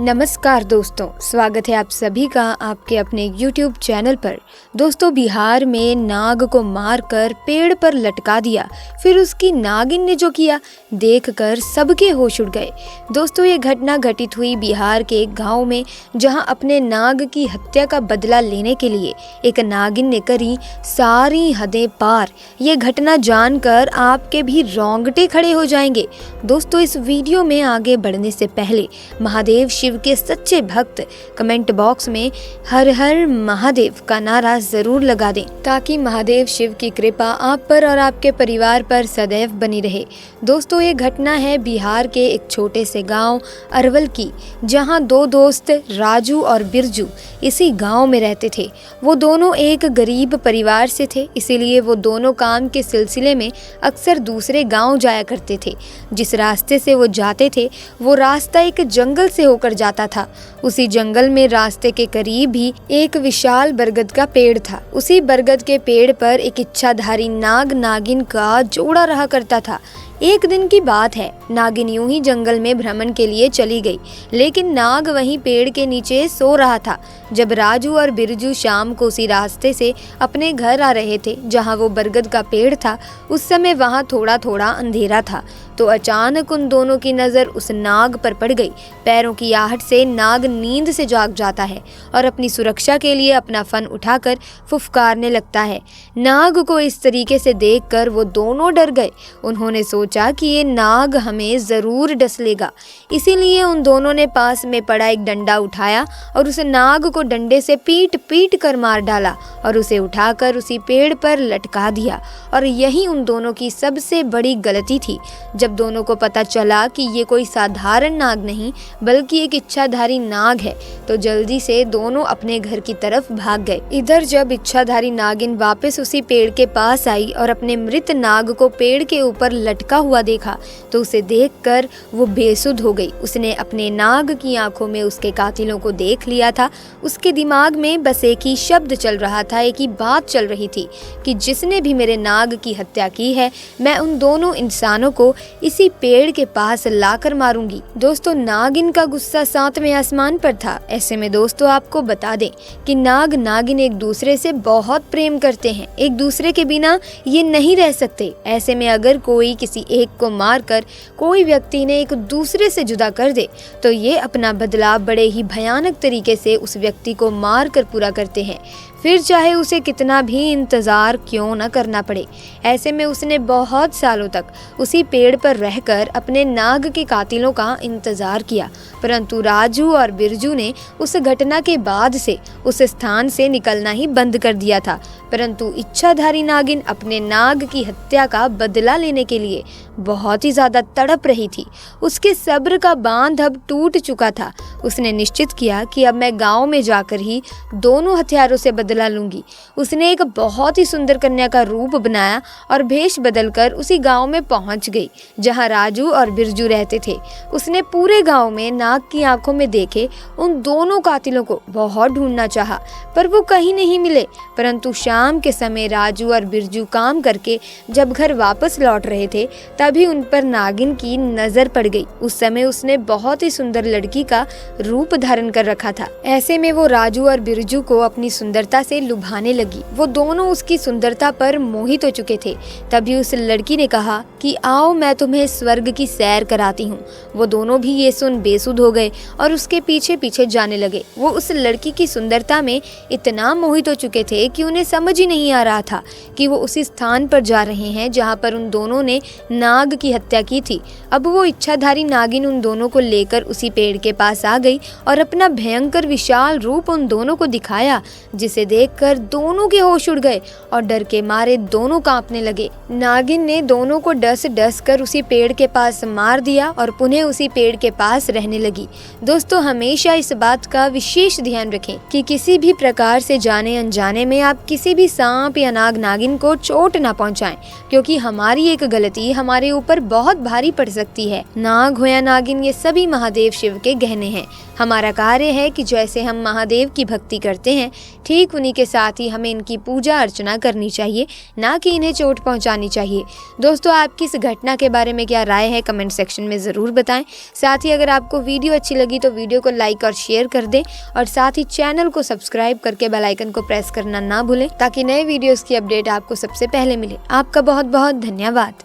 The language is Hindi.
नमस्कार दोस्तों, स्वागत है आप सभी का आपके अपने YouTube चैनल पर। दोस्तों, बिहार में नाग को मारकर पेड़ पर लटका दिया, फिर उसकी नागिन ने जो किया देखकर सबके होश उड़ गए। दोस्तों, ये घटना घटित हुई बिहार के एक गांव में, जहां अपने नाग की हत्या का बदला लेने के लिए एक नागिन ने करी सारी हदें पार। ये घटना जानकर आपके भी रोंगटे खड़े हो जाएंगे। दोस्तों, इस वीडियो में आगे बढ़ने से पहले महादेव शिव के सच्चे भक्त कमेंट बॉक्स में हर हर महादेव का नारा जरूर लगा दें, ताकि महादेव शिव की कृपा आप पर और आपके परिवार पर सदैव बनी रहे। दोस्तों, ये घटना है बिहार के एक छोटे से गांव अरवल की, जहां दो दोस्त राजू और बिरजू इसी गांव में रहते थे। वो दोनों एक गरीब परिवार से थे, इसीलिए वो दोनों काम के सिलसिले में अक्सर दूसरे गांव जाया करते थे। जिस रास्ते से वो जाते थे वो रास्ता एक जंगल से होकर जाता था। उसी जंगल में रास्ते के करीब ही एक विशाल बरगद का पेड़ था। उसी बरगद के पेड़ पर एक इच्छाधारी नाग नागिन का जोड़ा रहा करता था। एक दिन की बात है, नागिन यूं ही जंगल में भ्रमण के लिए चली गई, लेकिन नाग वहीं पेड़ के नीचे सो रहा था। जब राजू और बिरजू शाम को उसी रास्ते से अपने घर आ रहे थे जहां वो बरगद का पेड़ था, उस समय वहां थोड़ा थोड़ा अंधेरा था। तो अचानक उन दोनों की नज़र उस नाग पर पड़ गई। पैरों की आहट से नाग नींद से जाग जाता है और अपनी सुरक्षा के लिए अपना फन उठाकर फुफकारने लगता है। नाग को इस तरीके से देखकर वो दोनों डर गए। उन्होंने सोचा कि ये नाग हमें ज़रूर डस लेगा, इसीलिए उन दोनों ने पास में पड़ा एक डंडा उठाया और उस नाग को डंडे से पीट पीट कर मार डाला और उसे उठाकर उसी पेड़ पर लटका दिया। और यही उन दोनों की सबसे बड़ी गलती थी। जब दोनों को पता चला कि ये कोई साधारण नाग नहीं बल्कि एक इच्छाधारी नाग है, तो जल्दी से दोनों अपने घर की तरफ भाग गए। इधर जब इच्छाधारी नागिन वापस उसी पेड़ के पास आई और अपने मृत नाग को पेड़ के ऊपर लटका हुआ देखा, तो उसे देखकर वो बेसुध हो गई। उसने अपने नाग की आंखों में उसके कातिलों को देख लिया था। उसके दिमाग में बस एक ही शब्द चल रहा था, एक ही बात चल रही थी कि जिसने भी मेरे नाग की हत्या की है, मैं उन दोनों इंसानों को इसी पेड़ के पास लाकर मारूंगी। दोस्तों, नागिन का गुस्सा सातवें आसमान पर था। ऐसे में दोस्तों, आपको बता दें कि नाग नागिन एक दूसरे से बहुत प्रेम करते हैं, एक दूसरे के बिना ये नहीं रह सकते। ऐसे में अगर कोई किसी एक को मारकर कोई व्यक्ति ने एक दूसरे से जुदा कर दे, तो ये अपना बदला बड़े ही भयानक तरीके से उस व्यक्ति को मार कर पूरा करते हैं, फिर चाहे उसे कितना भी इंतज़ार क्यों न करना पड़े। ऐसे में उसने बहुत सालों तक उसी पेड़ पर रहकर अपने नाग के कातिलों का इंतज़ार किया, परंतु राजू और बिरजू ने उस घटना के बाद से उस स्थान से निकलना ही बंद कर दिया था। परंतु इच्छाधारी नागिन अपने नाग की हत्या का बदला लेने के लिए बहुत ही ज़्यादा तड़प रही थी। उसके सब्र का बांध अब टूट चुका था। उसने निश्चित किया कि अब मैं गांव में जाकर ही दोनों हथियारों से बदला लूंगी। उसने एक बहुत ही सुंदर कन्या का रूप बनाया और भेष बदलकर उसी गांव में पहुंच गई जहां राजू और बिरजू रहते थे। उसने पूरे गांव में नाग की आंखों में देखे उन दोनों कातिलों को बहुत ढूंढना चाहा, पर वो कहीं नहीं मिले। परंतु शाम के समय राजू और बिरजू काम करके जब घर वापस लौट रहे थे, तभी उन पर नागिन की नजर पड़ गई। उस समय उसने बहुत ही सुंदर लड़की का रूप धारण कर रखा था। ऐसे में वो राजू और बिरजू को अपनी सुंदरता से लुभाने लगी। वो दोनों उसकी सुंदरता पर मोहित हो चुके थे। तभी उस लड़की ने कहा कि आओ, मैं तुम्हें स्वर्ग की सैर कराती हूँ। वो दोनों भी ये सुन बेसुध हो गए और उसके पीछे पीछे जाने लगे। वो उस लड़की की सुंदरता में इतना मोहित हो चुके थे कि उन्हें समझ ही नहीं आ रहा था कि वो उसी स्थान पर जा रहे हैं जहाँ पर उन दोनों ने नाग की हत्या की थी। अब वो इच्छाधारी नागिन उन दोनों को लेकर उसी पेड़ के पास आ गई और अपना भयंकर विशाल रूप उन दोनों को दिखाया, जिसे देखकर दोनों के होश उड़ गए और डर के मारे दोनों कांपने लगे। नागिन ने दोनों को डस डस कर उसी पेड़ के पास मार दिया और पुनः उसी पेड़ के पास रहने लगी। दोस्तों, हमेशा इस बात का विशेष ध्यान रखें कि किसी भी प्रकार से जाने अनजाने में आप किसी भी सांप या नाग नागिन को चोट ना पहुंचाएं, क्योंकि हमारी एक गलती हमारे ऊपर बहुत भारी पड़ सकती है। नाग हो या नागिन, ये सभी महादेव शिव के गहने हैं। हमारा कार्य है कि जैसे हम महादेव की भक्ति करते हैं, ठीक सिर्फ उन्हीं के साथ ही हमें इनकी पूजा अर्चना करनी चाहिए, ना कि इन्हें चोट पहुंचानी चाहिए। दोस्तों, आपकी इस घटना के बारे में क्या राय है कमेंट सेक्शन में ज़रूर बताएं। साथ ही अगर आपको वीडियो अच्छी लगी तो वीडियो को लाइक और शेयर कर दें और साथ ही चैनल को सब्सक्राइब करके बेल आइकन को प्रेस करना ना भूलें, ताकि नए वीडियोस की अपडेट आपको सबसे पहले मिले। आपका बहुत बहुत धन्यवाद।